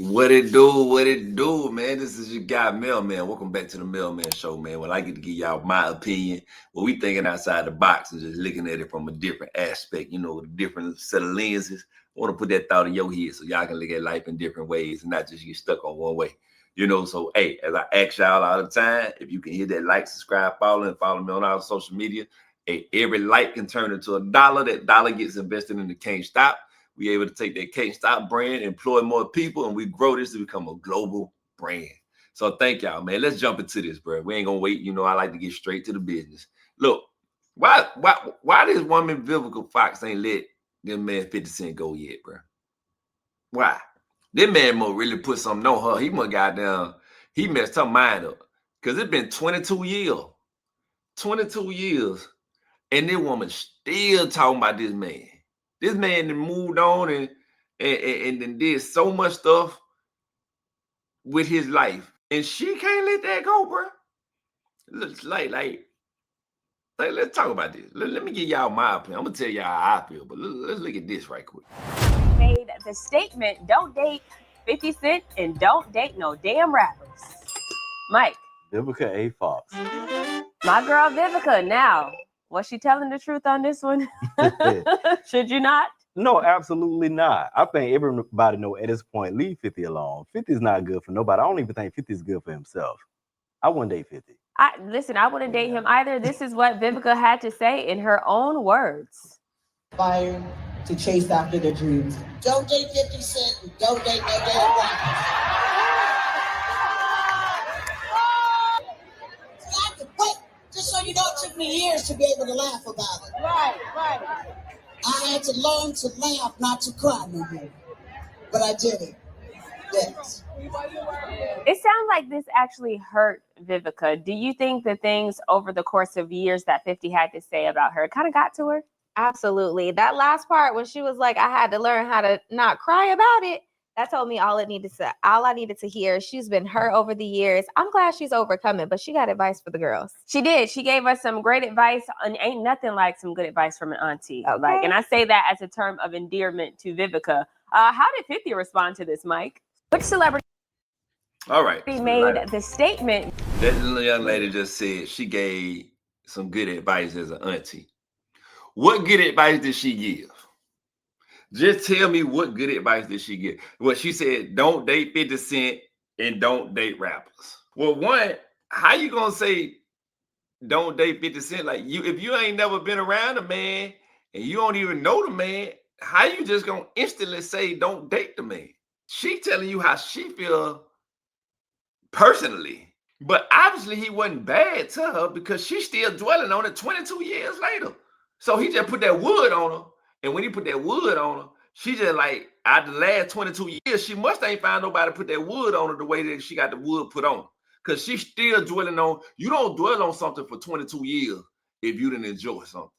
What it do? What it do, man? This is your guy, Mailman. Welcome back to the Mailman Show, man. Well, I get to give y'all my opinion. What we thinking outside the box and just looking at it from a different aspect, a different set of lenses. I want to put that thought in your head so y'all can look at life in different ways and not just get stuck on one way. So hey, as I ask y'all all the time, if you can hit that like, subscribe, follow me on all social media. Hey, every like can turn into $1. That dollar gets invested in the Can't Stop. We able to take that Can't Stop brand, employ more people, and we grow this to become a global brand. So thank y'all, man. Let's jump into this, bro. We ain't gonna wait. I like to get straight to the business. Look, why this woman Vivica Fox ain't let them man 50 Cent go yet, bro? Why? This man must really put something on her. He must he messed her mind up. Because it's been 22 years. 22 years. And this woman still talking about this man. This man then moved on and did so much stuff with his life. And she can't let that go, bro. Let's let's talk about this. Let me give y'all my opinion. I'm gonna tell y'all how I feel, but let's look at this right quick. Made the statement, don't date 50 Cent and don't date no damn rappers. Mike. Vivica A. Fox. My girl Vivica, now, was she telling the truth on this one? Should you not? No, absolutely not. I think everybody know at this point, leave 50 alone. 50 is not good for nobody. I don't even think 50 is good for himself. I wouldn't date 50. I wouldn't date him either. This is what Vivica had to say in her own words. Fire to chase after their dreams. Don't date 50 Cent. Don't date no damn rappers. Just so you know, it took me years to be able to laugh about it. Right. I had to learn to laugh, not to cry no more. But I did it. Yes. It sounds like this actually hurt Vivica. Do you think the things over the course of years that 50 had to say about her kind of got to her? Absolutely. That last part when she was like, I had to learn how to not cry about it. That told me all I needed to hear. She's been hurt over the years. I'm glad she's overcoming, but she got advice for the girls. She did. She gave us some great advice. And ain't nothing like some good advice from an auntie. Okay. And I say that as a term of endearment to Vivica. How did 50 respond to this, Mike? Which celebrity All right. made the statement? That young lady just said she gave some good advice as an auntie. What good advice did she give? Just tell me what good advice did she give? Well, she said, don't date 50 Cent and don't date rappers. Well, one, how you gonna say don't date 50 Cent? Like if you ain't never been around a man and you don't even know the man, how you just gonna instantly say don't date the man? She telling you how she feel personally. But obviously he wasn't bad to her because she's still dwelling on it 22 years later. So he just put that wood on her. And when he put that wood on her, she just like, after the last 22 years, she must ain't found nobody to put that wood on her the way that she got the wood put on. Because she's still dwelling on, you don't dwell on something for 22 years if you didn't enjoy something.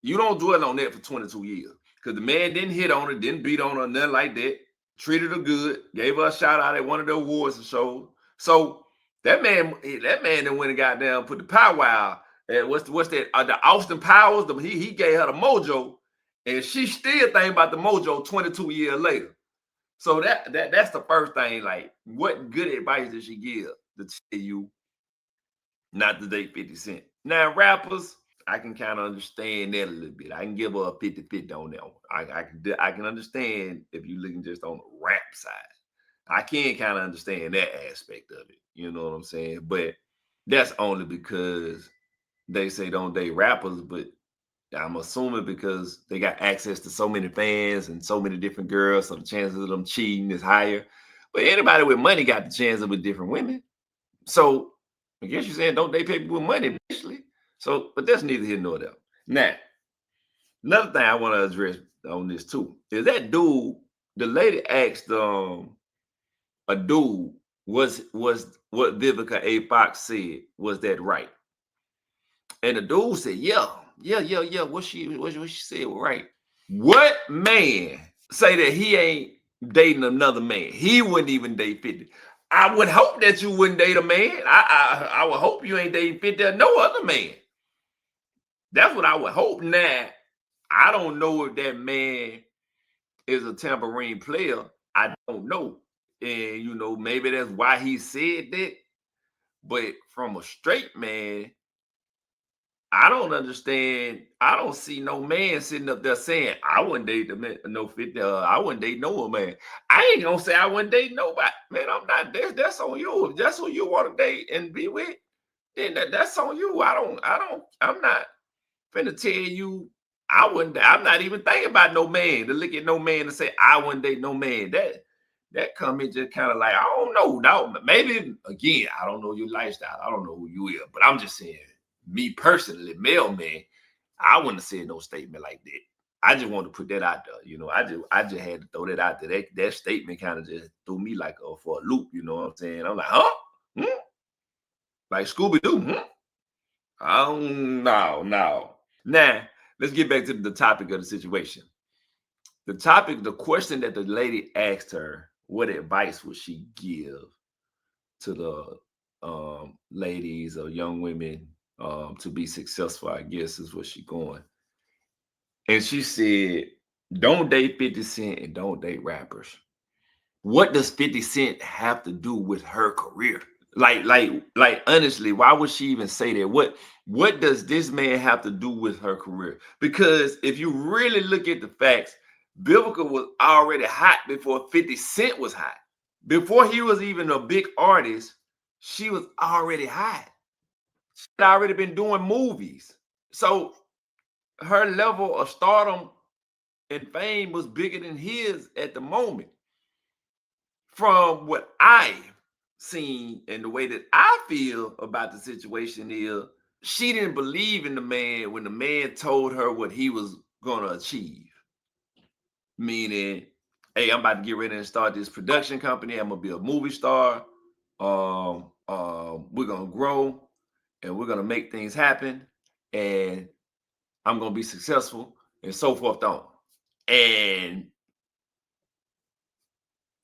You don't dwell on that for 22 years. Because the man didn't hit on her, didn't beat on her, nothing like that. Treated her good, gave her a shout out at one of the awards and shows. So that man then went and got down, put the powwow. And what's that? The Austin Powers. He gave her the mojo, and she still thinking about the mojo 22 years later. So that's the first thing. Like, what good advice did she give to tell you not to date 50 Cent? Now, rappers, I can kind of understand that a little bit. I can give her a 50-50 on that one. I can understand if you're looking just on the rap side. I can kind of understand that aspect of it. You know what I'm saying? But that's only because they say don't date rappers, but I'm assuming because they got access to so many fans and so many different girls, so the chances of them cheating is higher. But anybody with money got the chance of with different women. So I guess you're saying don't date people with money, basically. So, but that's neither here nor there. Now, another thing I want to address on this too is that dude, the lady asked a dude was what Vivica A. Fox said, was that right? And the dude said, yeah. What she said was right. What man say that he ain't dating another man? He wouldn't even date 50. I would hope that you wouldn't date a man. I would hope you ain't dating 50 or no other man. That's what I would hope. Now, I don't know if that man is a tambourine player. I don't know. And you know, maybe that's why he said that. But from a straight man, I don't understand. I don't see no man sitting up there saying, I wouldn't date the man, no 50, I wouldn't date no man. I ain't gonna say I wouldn't date nobody. Man, I'm not there. That's on you. If that's who you want to date and be with, then that's on you. I'm not finna tell you I wouldn't. I'm not even thinking about no man to look at no man and say I wouldn't date no man. That comment just kind of like, I don't know. Now, maybe again, I don't know your lifestyle. I don't know who you are, but I'm just saying, me personally, male man, I wouldn't have said no statement like that. I just wanted to put that out there. You know, I just had to throw that out there. That statement kind of just threw me like for a loop. You know what I'm saying? I'm like, huh? Hmm? Like Scooby-Doo? No. Now, let's get back to the topic of the situation. The question that the lady asked her, what advice would she give to the ladies or young women to be successful, I guess is what she's going. And she said, don't date 50 Cent and don't date rappers. What does 50 Cent have to do with her career? Like honestly, why would she even say that? What does this man have to do with her career? Because if you really look at the facts, Vivica was already hot before 50 Cent was hot. Before he was even a big artist, she was already hot. She had already been doing movies. So her level of stardom and fame was bigger than his at the moment. From what I've seen and the way that I feel about the situation is, she didn't believe in the man when the man told her what he was going to achieve. Meaning, hey, I'm about to get ready and start this production company. I'm going to be a movie star. We're going to grow and we're going to make things happen. And I'm going to be successful and so forth on. And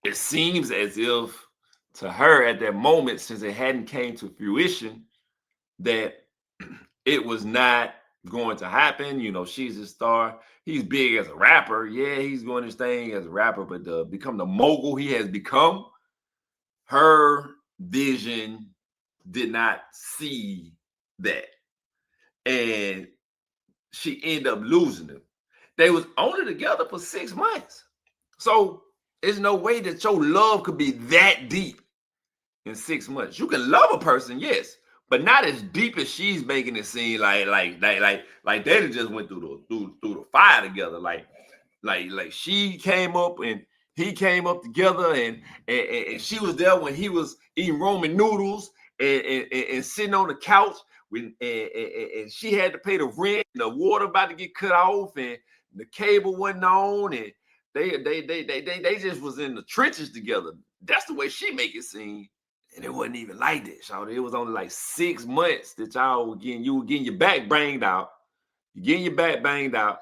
it seems as if to her at that moment, since it hadn't came to fruition, that it was not going to happen. You know, she's a star. He's big as a rapper. Yeah, he's doing his thing as a rapper, but to become the mogul he has become, her vision did not see that. And she ended up losing him. They was only together for 6 months. So there's no way that your love could be that deep in 6 months. You can love a person, yes, but not as deep as she's making it seem. Like they just went through the fire together. Like she came up and he came up together, and she was there when he was eating Roman noodles and sitting on the couch when and she had to pay the rent and the water about to get cut off and the cable wasn't on, and they just was in the trenches together. That's the way she make it seem. And it wasn't even like that, y'all. It was only like 6 months that y'all were getting your back banged out. You getting your back banged out.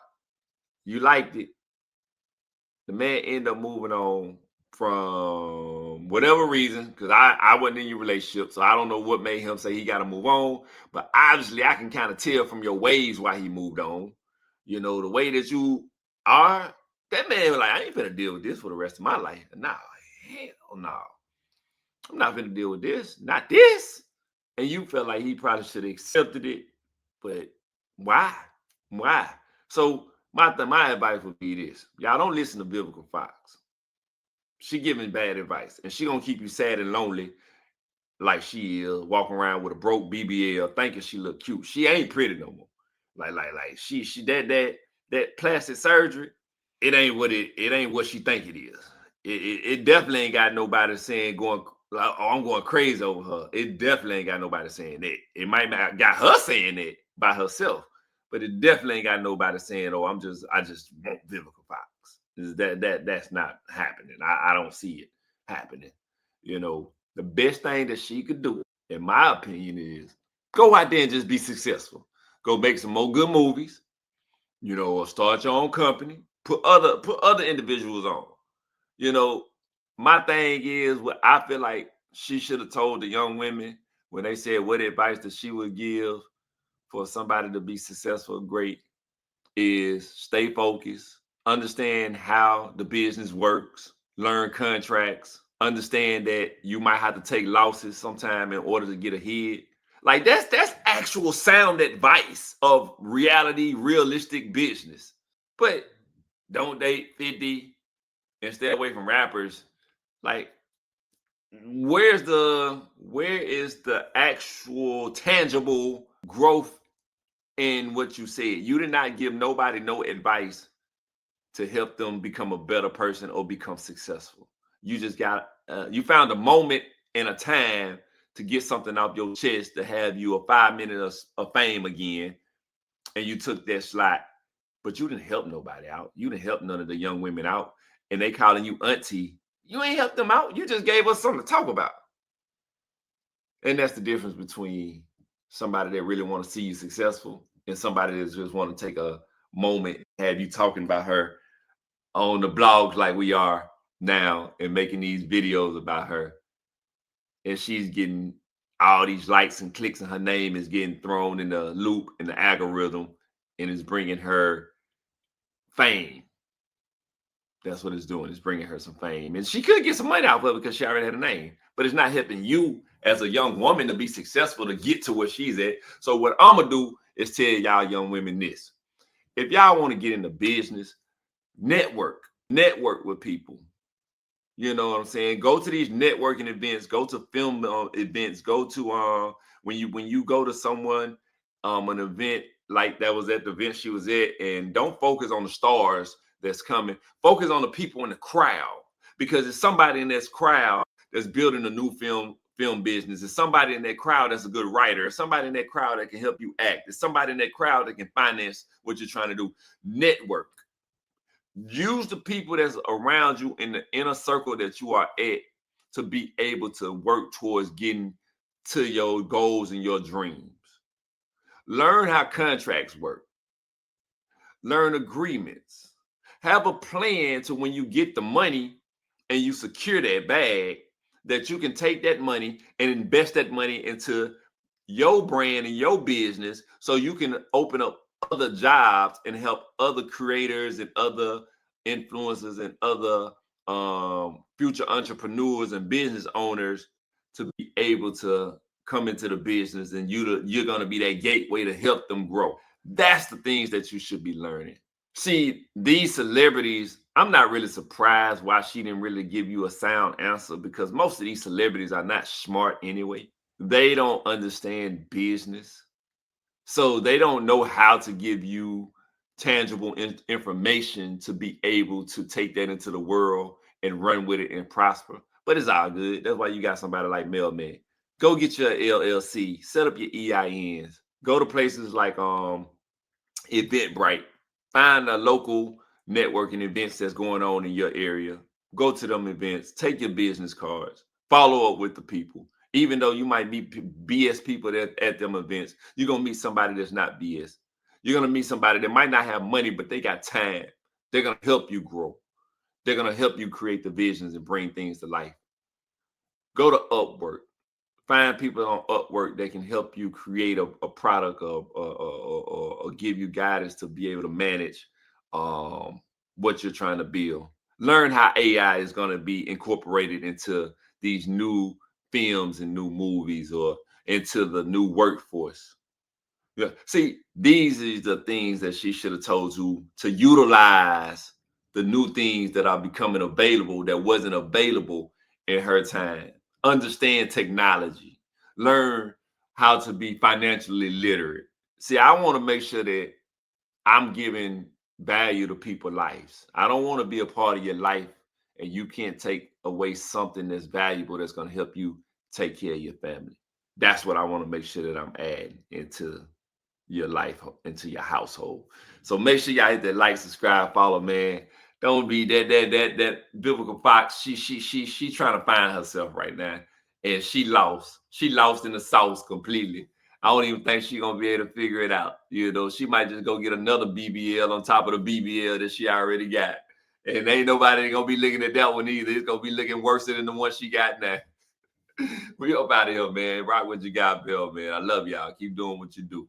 You liked it. The man ended up moving on from whatever reason, because I wasn't in your relationship, so I don't know what made him say he got to move on. But obviously, I can kind of tell from your ways why he moved on. You know, the way that you are, that man was like, I ain't finna deal with this for the rest of my life. No, hell no. I'm not gonna deal with this, not this. And you felt like he probably should have accepted it, but why? Why? So my advice would be this: y'all don't listen to Vivica Fox. She giving bad advice, and she gonna keep you sad and lonely, like she is walking around with a broke BBL, thinking she look cute. She ain't pretty no more. Like she that plastic surgery. It ain't what she think it is. It definitely ain't got nobody saying going like, oh, I'm going crazy over her. It definitely ain't got nobody saying that. It might not got her saying that by herself, but it definitely ain't got nobody saying, oh, I just want Vivica Fox. That's not happening. I don't see it happening. You know, the best thing that she could do, in my opinion, is go out there and just be successful. Go make some more good movies, you know, or start your own company. Put other individuals on. You know, my thing is what I feel like she should have told the young women when they said what advice that she would give for somebody to be successful, great, is stay focused, understand how the business works, learn contracts, Understand that you might have to take losses sometime in order to get ahead. Like that's actual sound advice of reality, realistic business. But don't date 50 and stay away from rappers. Like, where is the actual tangible growth in what you said? You did not give nobody no advice to help them become a better person or become successful. You just got you found a moment and a time to get something off your chest to have you a 5 minutes of fame again, and you took that slot, but you didn't help nobody out. You didn't help none of the young women out, and they calling you auntie. You ain't helped them out. You just gave us something to talk about. And that's the difference between somebody that really want to see you successful and somebody that just want to take a moment, have you talking about her on the blogs like we are now and making these videos about her. And she's getting all these likes and clicks, and her name is getting thrown in the loop in the algorithm and is bringing her fame. That's what it's doing. It's bringing her some fame. And she could get some money out of it because she already had a name. But it's not helping you as a young woman to be successful to get to where she's at. So what I'm going to do is tell y'all young women this. If y'all want to get into business, network with people. You know what I'm saying? Go to these networking events, go to film events, go to when you go to someone an event like that was at the event she was at, and don't focus on the stars that's coming. Focus on the people in the crowd, because it's somebody in this crowd that's building a new film business. It's somebody in that crowd that's a good writer. It's somebody in that crowd that can help you act. It's somebody in that crowd that can finance what you're trying to do. Network. Use the people that's around you in the inner circle that you are at to be able to work towards getting to your goals and your dreams. Learn how contracts work. Learn agreements. Have a plan to when you get the money and you secure that bag, that you can take that money and invest that money into your brand and your business so you can open up other jobs and help other creators and other influencers and other future entrepreneurs and business owners to be able to come into the business, and you're going to be that gateway to help them grow. That's the things that you should be learning. See, these celebrities, I'm not really surprised why she didn't really give you a sound answer, because most of these celebrities are not smart anyway. They don't understand business. So they don't know how to give you tangible information to be able to take that into the world and run with it and prosper. But it's all good. That's why you got somebody like Mailman. Go get your LLC, set up your EINs, go to places like Eventbrite, find a local networking events that's going on in your area. Go to them events, take your business cards, follow up with the people. Even though you might meet BS people at them events, you're going to meet somebody that's not BS. You're going to meet somebody that might not have money, but they got time. They're going to help you grow. They're going to help you create the visions and bring things to life. Go to Upwork. Find people on Upwork that can help you create a product or give you guidance to be able to manage what you're trying to build. Learn how AI is going to be incorporated into these new films and new movies or into the new workforce. Yeah. See, these are the things that she should have told you to utilize the new things that are becoming available that wasn't available in her time. Understand technology. Learn how to be financially literate. See, I want to make sure that I'm giving value to people's lives. I don't want to be a part of your life and you can't take away something that's valuable that's going to help you take care of your family. That's what I want to make sure that I'm adding into your life, into your household. So make sure y'all hit that like, subscribe, follow, man. Don't be that Vivica Fox. She trying to find herself right now, and she lost. She lost in the sauce completely. I don't even think she's gonna be able to figure it out. You know, she might just go get another BBL on top of the BBL that she already got, and ain't nobody gonna be looking at that one either. It's gonna be looking worse than the one she got now. We up out of here, man. Rock with your guy, Bill, man. I love y'all. Keep doing what you do.